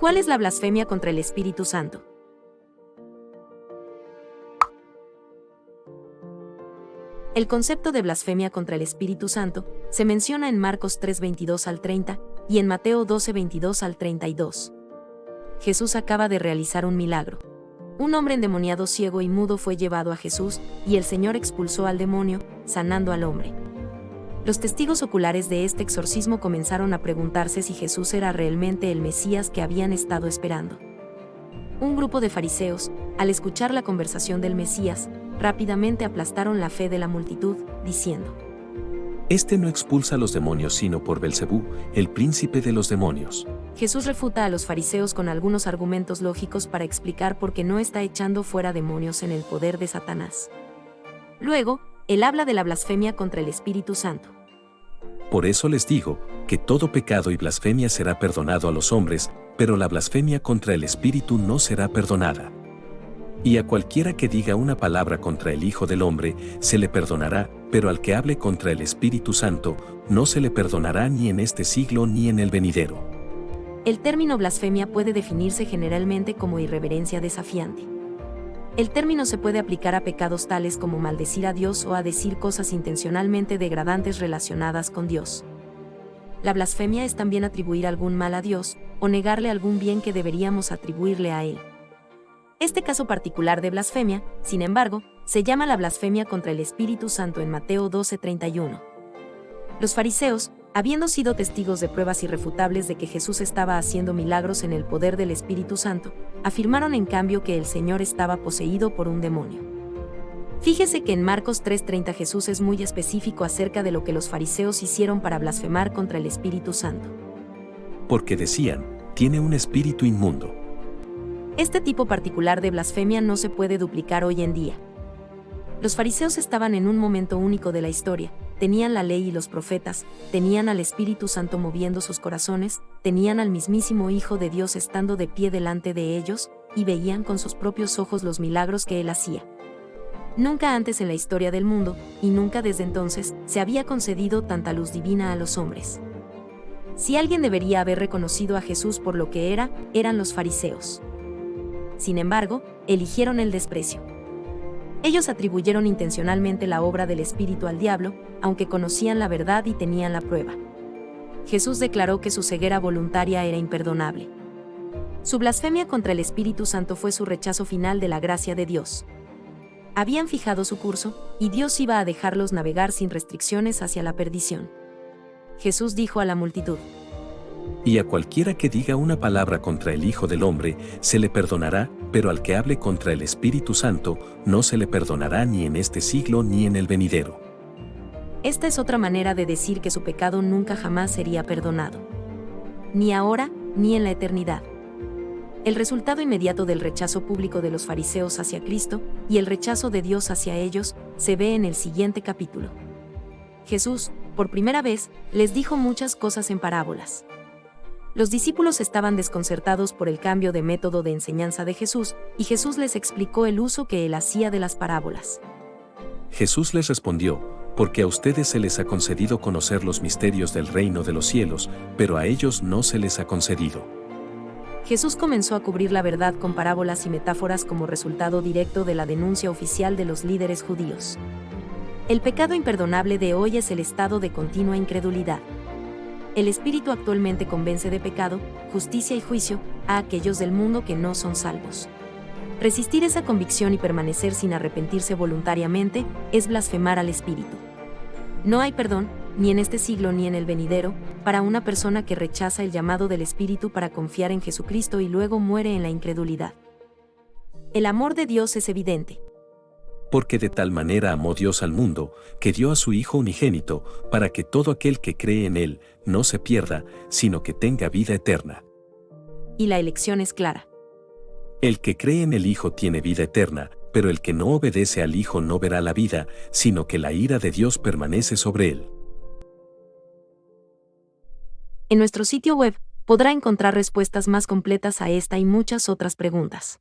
¿Cuál es la blasfemia contra el Espíritu Santo? El concepto de blasfemia contra el Espíritu Santo se menciona en Marcos 3:22 al 30 y en Mateo 12:22 al 32. Jesús acaba de realizar un milagro. Un hombre endemoniado ciego y mudo fue llevado a Jesús y el Señor expulsó al demonio, sanando al hombre. Los testigos oculares de este exorcismo comenzaron a preguntarse si Jesús era realmente el Mesías que habían estado esperando. Un grupo de fariseos, al escuchar la conversación del Mesías, rápidamente aplastaron la fe de la multitud, diciendo: Este no expulsa a los demonios sino por Belcebú, el príncipe de los demonios. Jesús refuta a los fariseos con algunos argumentos lógicos para explicar por qué no está echando fuera demonios en el poder de Satanás. Luego, él habla de la blasfemia contra el Espíritu Santo. Por eso les digo, que todo pecado y blasfemia será perdonado a los hombres, pero la blasfemia contra el Espíritu no será perdonada. Y a cualquiera que diga una palabra contra el Hijo del Hombre, se le perdonará, pero al que hable contra el Espíritu Santo, no se le perdonará ni en este siglo ni en el venidero. El término blasfemia puede definirse generalmente como irreverencia desafiante. El término se puede aplicar a pecados tales como maldecir a Dios o a decir cosas intencionalmente degradantes relacionadas con Dios. La blasfemia es también atribuir algún mal a Dios, o negarle algún bien que deberíamos atribuirle a Él. Este caso particular de blasfemia, sin embargo, se llama la blasfemia contra el Espíritu Santo en Mateo 12:31. Los fariseos, habiendo sido testigos de pruebas irrefutables de que Jesús estaba haciendo milagros en el poder del Espíritu Santo, afirmaron en cambio que el Señor estaba poseído por un demonio. Fíjese que en Marcos 3:30 Jesús es muy específico acerca de lo que los fariseos hicieron para blasfemar contra el Espíritu Santo. Porque decían, tiene un espíritu inmundo. Este tipo particular de blasfemia no se puede duplicar hoy en día. Los fariseos estaban en un momento único de la historia, tenían la ley y los profetas, tenían al Espíritu Santo moviendo sus corazones, tenían al mismísimo Hijo de Dios estando de pie delante de ellos, y veían con sus propios ojos los milagros que Él hacía. Nunca antes en la historia del mundo, y nunca desde entonces, se había concedido tanta luz divina a los hombres. Si alguien debería haber reconocido a Jesús por lo que era, eran los fariseos. Sin embargo, eligieron el desprecio. Ellos atribuyeron intencionalmente la obra del Espíritu al diablo, aunque conocían la verdad y tenían la prueba. Jesús declaró que su ceguera voluntaria era imperdonable. Su blasfemia contra el Espíritu Santo fue su rechazo final de la gracia de Dios. Habían fijado su curso, y Dios iba a dejarlos navegar sin restricciones hacia la perdición. Jesús dijo a la multitud: Y a cualquiera que diga una palabra contra el Hijo del Hombre, se le perdonará, pero al que hable contra el Espíritu Santo, no se le perdonará ni en este siglo ni en el venidero. Esta es otra manera de decir que su pecado nunca jamás sería perdonado. Ni ahora, ni en la eternidad. El resultado inmediato del rechazo público de los fariseos hacia Cristo, y el rechazo de Dios hacia ellos, se ve en el siguiente capítulo. Jesús, por primera vez, les dijo muchas cosas en parábolas. Los discípulos estaban desconcertados por el cambio de método de enseñanza de Jesús, y Jesús les explicó el uso que él hacía de las parábolas. Jesús les respondió: porque a ustedes se les ha concedido conocer los misterios del reino de los cielos, pero a ellos no se les ha concedido. Jesús comenzó a cubrir la verdad con parábolas y metáforas como resultado directo de la denuncia oficial de los líderes judíos. El pecado imperdonable de hoy es el estado de continua incredulidad. El Espíritu actualmente convence de pecado, justicia y juicio a aquellos del mundo que no son salvos. Resistir esa convicción y permanecer sin arrepentirse voluntariamente es blasfemar al Espíritu. No hay perdón, ni en este siglo ni en el venidero, para una persona que rechaza el llamado del Espíritu para confiar en Jesucristo y luego muere en la incredulidad. El amor de Dios es evidente. Porque de tal manera amó Dios al mundo, que dio a su Hijo unigénito, para que todo aquel que cree en Él no se pierda, sino que tenga vida eterna. Y la elección es clara. El que cree en el Hijo tiene vida eterna, pero el que no obedece al Hijo no verá la vida, sino que la ira de Dios permanece sobre él. En nuestro sitio web podrá encontrar respuestas más completas a esta y muchas otras preguntas.